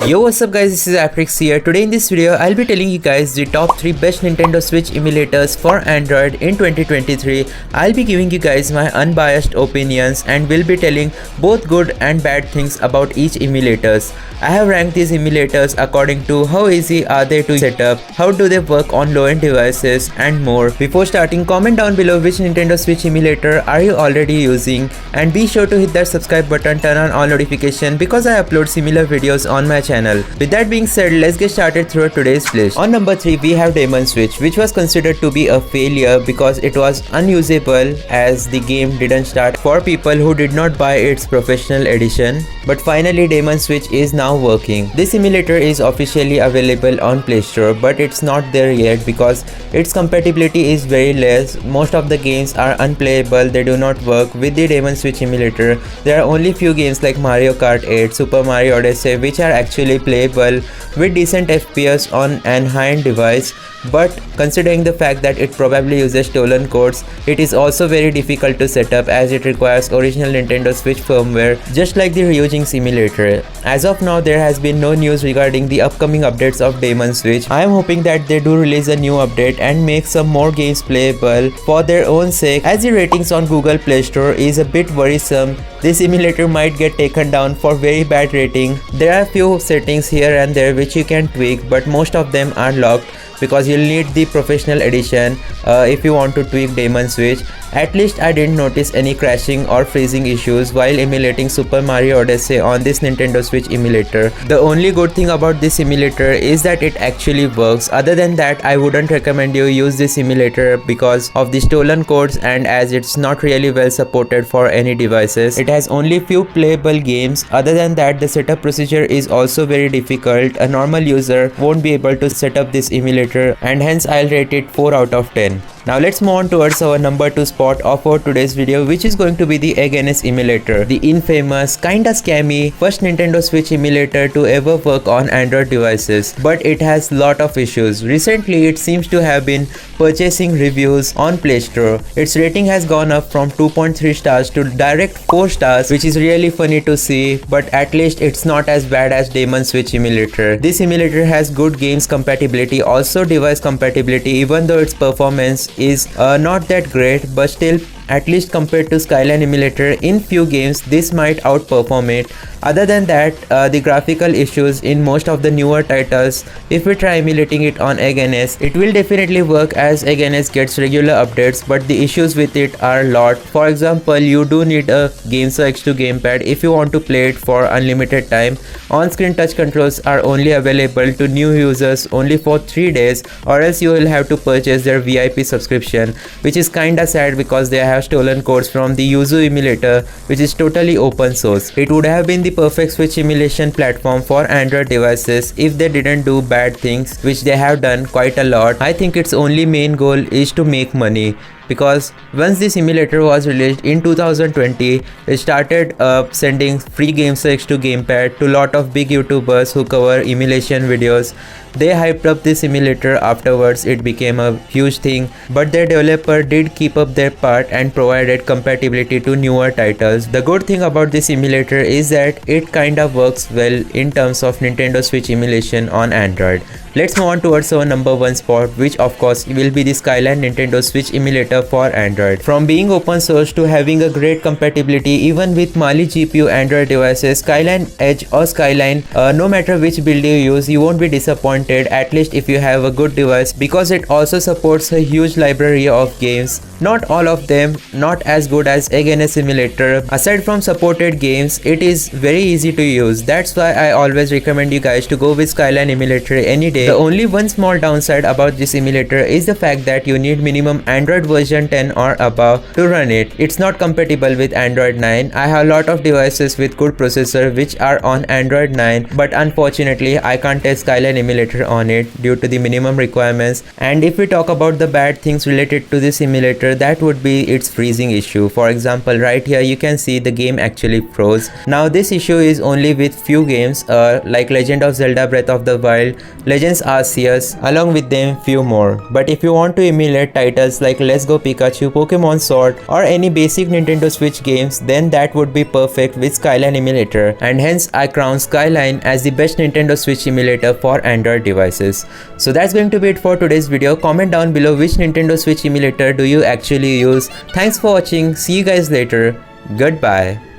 Yo, what's up guys, this is Aprix here. Today in this video, I'll be telling you guys the top 3 best Nintendo Switch emulators for Android in 2023. I'll be giving you guys my unbiased opinions and will be telling both good and bad things about each emulators. I have ranked these emulators according to how easy are they to set up, how do they work on low-end devices and more. Before starting, comment down below which Nintendo Switch emulator are you already using, and be sure to hit that subscribe button, turn on all notifications because I upload similar videos on my channel. With that being said, let's get started through today's list. On number 3 we have Demon Switch, which was considered to be a failure because it was unusable as the game didn't start for people who did not buy its professional edition. But finally Demon Switch is now working. This emulator is officially available on Play Store, but it's not there yet because its compatibility is very less. Most of the games are unplayable, they do not work with the Demon Switch emulator. There are only few games like Mario Kart 8, Super Mario Odyssey which are actually playable with decent FPS on an high-end device, but considering the fact that it probably uses stolen codes, it is also very difficult to set up as it requires original Nintendo Switch firmware, just like the Ryujinx emulator. As of now, there has been no news regarding the upcoming updates of Demon Switch. I am hoping that they do release a new update and make some more games playable for their own sake, as the ratings on Google Play Store is a bit worrisome. This emulator might get taken down for very bad rating. There are few settings here and there which you can tweak, but most of them are locked because you'll need the professional edition if you want to tweak Demon Switch. At least I didn't notice any crashing or freezing issues while emulating Super Mario Odyssey on this Nintendo Switch emulator. The only good thing about this emulator is that it actually works. Other than that, I wouldn't recommend you use this emulator because of the stolen codes, and as it's not really well supported for any devices. It has only few playable games. Other than that, the setup procedure is also very difficult. A normal user won't be able to set up this emulator, and hence I'll rate it 4 out of 10. Now let's move on towards our number 2 spot of our today's video, which is going to be the Egg emulator, the infamous, kinda scammy first Nintendo Switch emulator to ever work on Android devices. But it has lot of issues. Recently it seems to have been purchasing reviews on Play Store. Its rating has gone up from 2.3 stars to direct 4 stars, which is really funny to see, but at least it's not as bad as Demon Switch emulator. This emulator has good games compatibility, also device compatibility, even though its performance is not that great, but still, at least compared to Skyline Emulator in few games, this might outperform it. Other than that, the graphical issues in most of the newer titles, if we try emulating it on Egg NS, it will definitely work as Egg NS gets regular updates, but the issues with it are a lot. For example, you do need a GameSo X2 gamepad if you want to play it for unlimited time. On-screen touch controls are only available to new users only for 3 days, or else you will have to purchase their VIP subscription, which is kinda sad because they have stolen codes from the Yuzu emulator, which is totally open source. It would have been the perfect Switch emulation platform for Android devices if they didn't do bad things, which they have done quite a lot. I think its only main goal is to make money, because once this emulator was released in 2020, it started sending free GameSo X2 gamepad to lot of big YouTubers who cover emulation videos. They hyped up this emulator. Afterwards it became a huge thing, but their developer did keep up their part and provided compatibility to newer titles. The good thing about this emulator is that it kinda works well in terms of Nintendo Switch emulation on Android. Let's move on towards our number 1 spot, which of course will be the Skyline Nintendo Switch emulator for Android. From being open source to having a great compatibility even with Mali GPU Android devices, Skyline Edge or Skyline, no matter which build you use, you won't be disappointed, at least if you have a good device, because it also supports a huge library of games. Not all of them, not as good as Egg NS emulator. Aside from supported games, it is very easy to use. That's why I always recommend you guys to go with Skyline emulator any day. The only one small downside about this emulator is the fact that you need minimum Android version 10 or above to run it. It's not compatible with Android 9. I have a lot of devices with good processor which are on Android 9, but unfortunately I can't test Skyline emulator on it due to the minimum requirements. And if we talk about the bad things related to this emulator, that would be its freezing issue. For example, right here you can see the game actually froze. Now this issue is only with few games like Legend of Zelda Breath of the Wild, Legends Arceus, along with them few more. But if you want to emulate titles like Let's Go Let's Go Pikachu, Pokemon Sword or any basic Nintendo Switch games, then that would be perfect with Skyline Emulator, and hence I crown Skyline as the best Nintendo Switch emulator for Android devices. So that's going to be it for today's video. Comment down below which Nintendo Switch emulator do you actually use. Thanks for watching. See you guys later. Goodbye.